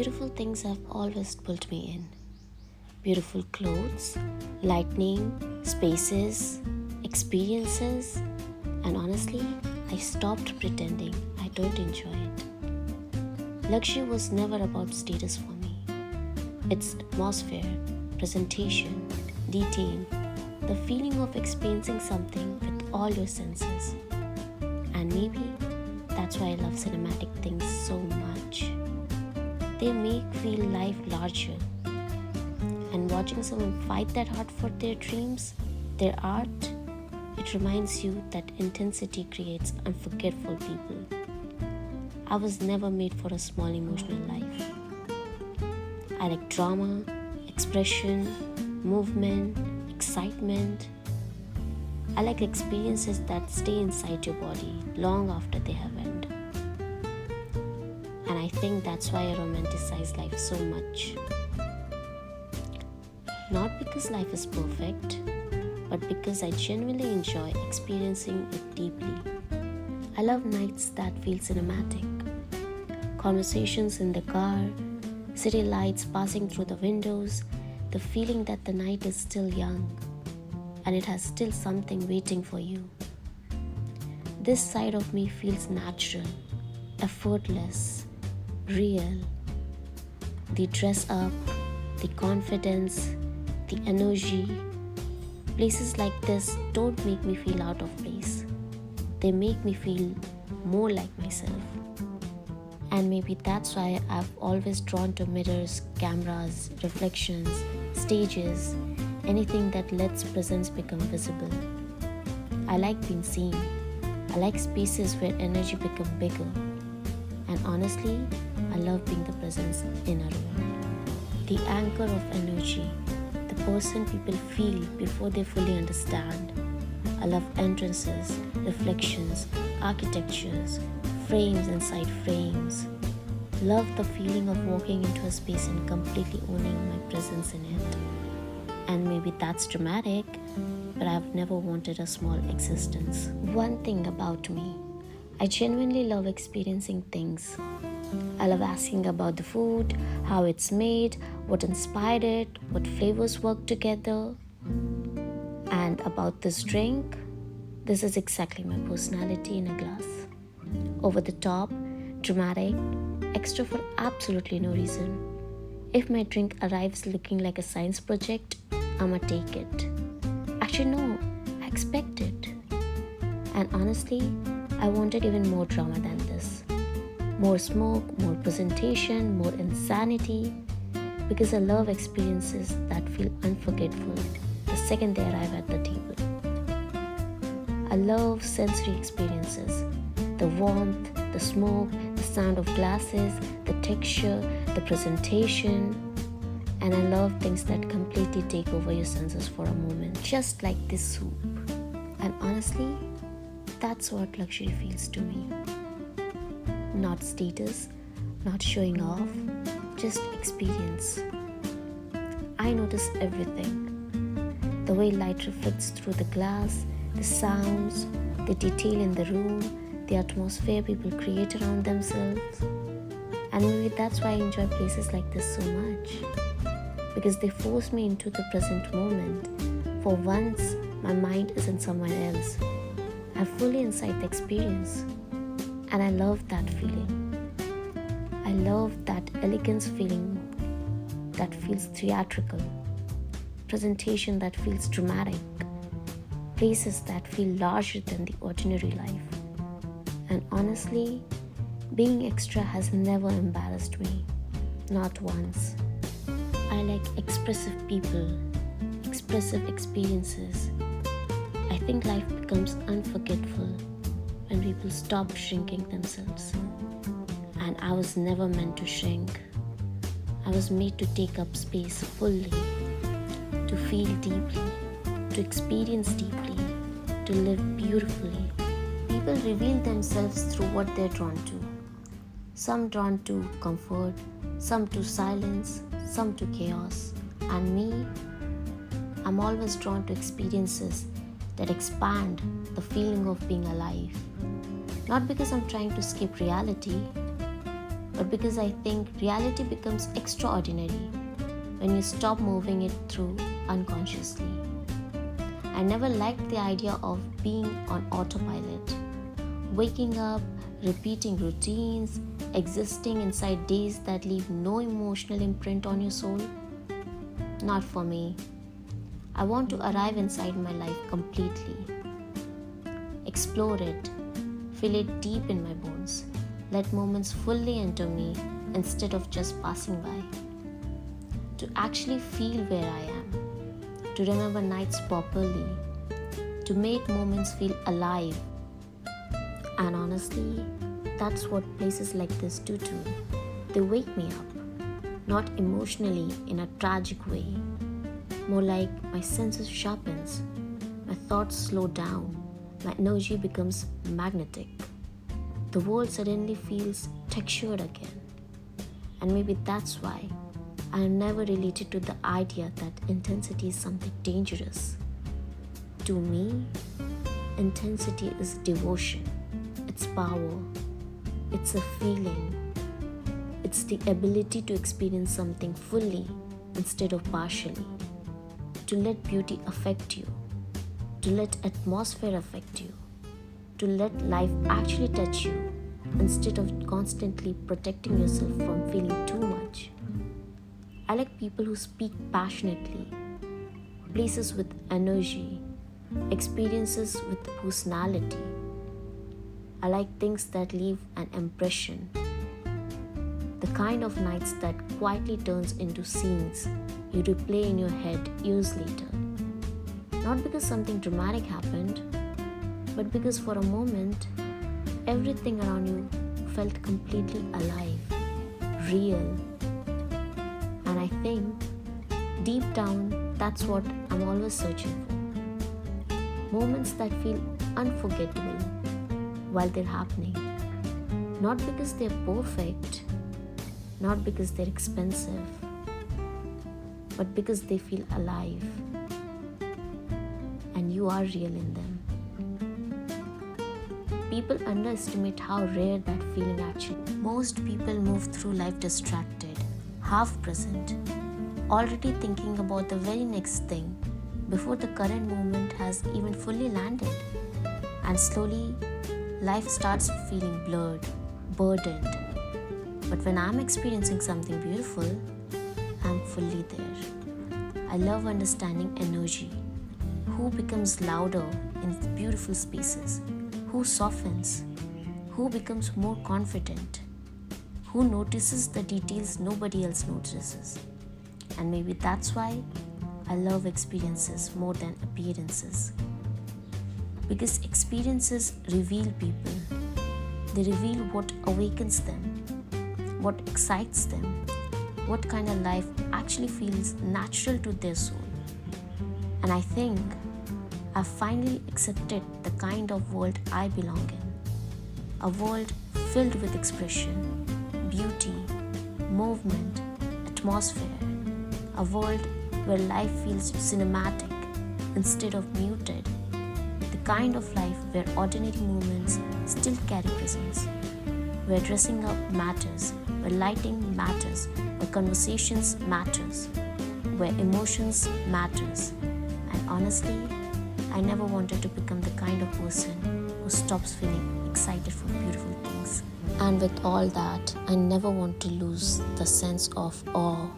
Beautiful things have always pulled me in. Beautiful clothes, lightning, spaces, experiences, and honestly, I stopped pretending I don't enjoy it. Luxury was never about status for me. It's atmosphere, presentation, detail, the feeling of experiencing something with all your senses. And maybe that's why I love cinematic things so much. They make feel life larger. And watching someone fight that hard for their dreams, their art, it reminds you that intensity creates unforgettable people. I was never made for a small emotional life. I like drama, expression, movement, excitement. I like experiences that stay inside your body long after they have ended. And I think that's why I romanticize life so much. Not because life is perfect, but because I genuinely enjoy experiencing it deeply. I love nights that feel cinematic. Conversations in the car, city lights passing through the windows, the feeling that the night is still young and it has still something waiting for you. This side of me feels natural, effortless, real. The dress up, the confidence, the energy. Places like this don't make me feel out of place. They make me feel more like myself. And maybe that's why I've always drawn to mirrors, cameras, reflections, stages, anything that lets presence become visible. I like being seen. I like spaces where energy becomes bigger. And honestly, I love being the presence in a room. The anchor of energy, the person people feel before they fully understand. I love entrances, reflections, architectures, frames inside frames. Love the feeling of walking into a space and completely owning my presence in it. And maybe that's dramatic, but I've never wanted a small existence. One thing about me, I genuinely love experiencing things. I love asking about the food, how it's made, what inspired it, what flavors work together. And about this drink, this is exactly my personality in a glass. Over the top, dramatic, extra for absolutely no reason. If my drink arrives looking like a science project, I'ma take it. Actually, no, I expect it. And honestly, I wanted even more drama than this. More smoke, more presentation, more insanity. Because I love experiences that feel unforgettable the second they arrive at the table. I love sensory experiences. The warmth, the smoke, the sound of glasses, the texture, the presentation. And I love things that completely take over your senses for a moment, just like this soup. And honestly, that's what luxury feels to me. Not status, not showing off, just experience. I notice everything. The way light reflects through the glass, the sounds, the detail in the room, the atmosphere people create around themselves. And maybe that's why I enjoy places like this so much. Because they force me into the present moment. For once, my mind isn't somewhere else. I'm fully inside the experience. And I love that feeling. I love that elegance feeling that feels theatrical. Presentation that feels dramatic. Places that feel larger than the ordinary life. And honestly, being extra has never embarrassed me. Not once. I like expressive people, expressive experiences. I think life becomes unforgettable when people stop shrinking themselves. And I was never meant to shrink. I was made to take up space fully, to feel deeply, to experience deeply, to live beautifully. People reveal themselves through what they're drawn to. Some drawn to comfort, some to silence, some to chaos. And me, I'm always drawn to experiences that expand the feeling of being alive. Not because I'm trying to escape reality, but because I think reality becomes extraordinary when you stop moving it through unconsciously. I never liked the idea of being on autopilot, waking up, repeating routines, existing inside days that leave no emotional imprint on your soul. Not for me. I want to arrive inside my life completely, explore it, feel it deep in my bones, let moments fully enter me instead of just passing by. To actually feel where I am, to remember nights properly, to make moments feel alive. And honestly, that's what places like this do too. They wake me up, not emotionally in a tragic way, more like my senses sharpens, my thoughts slow down, my energy becomes magnetic. The world suddenly feels textured again. And maybe that's why I never related to the idea that intensity is something dangerous. To me, intensity is devotion, it's power, it's a feeling, it's the ability to experience something fully instead of partially, to let beauty affect you, to let atmosphere affect you, to let life actually touch you instead of constantly protecting yourself from feeling too much. I like people who speak passionately, places with energy, experiences with personality. I like things that leave an impression, the kind of nights that quietly turns into scenes you replay in your head years later. Not because something dramatic happened, but because for a moment, everything around you felt completely alive, real. And I think, deep down, that's what I'm always searching for. Moments that feel unforgettable while they're happening. Not because they're perfect, not because they're expensive, but because they feel alive and you are real in them. People underestimate how rare that feeling actually is. Most people move through life distracted, half present, already thinking about the very next thing before the current moment has even fully landed. And slowly, life starts feeling blurred, burdened. But when I'm experiencing something beautiful, I'm fully there. I love understanding energy. Who becomes louder in beautiful spaces? Who softens? Who becomes more confident? Who notices the details nobody else notices? And maybe that's why I love experiences more than appearances. Because experiences reveal people. They reveal what awakens them, what excites them, what kind of life actually feels natural to their soul. And I think I've finally accepted the kind of world I belong in. A world filled with expression, beauty, movement, atmosphere. A world where life feels cinematic instead of muted. The kind of life where ordinary moments still carry presence. Where dressing up matters, where lighting matters, where conversations matters, where emotions matters. And honestly, I never wanted to become the kind of person who stops feeling excited for beautiful things. And with all that, I never want to lose the sense of awe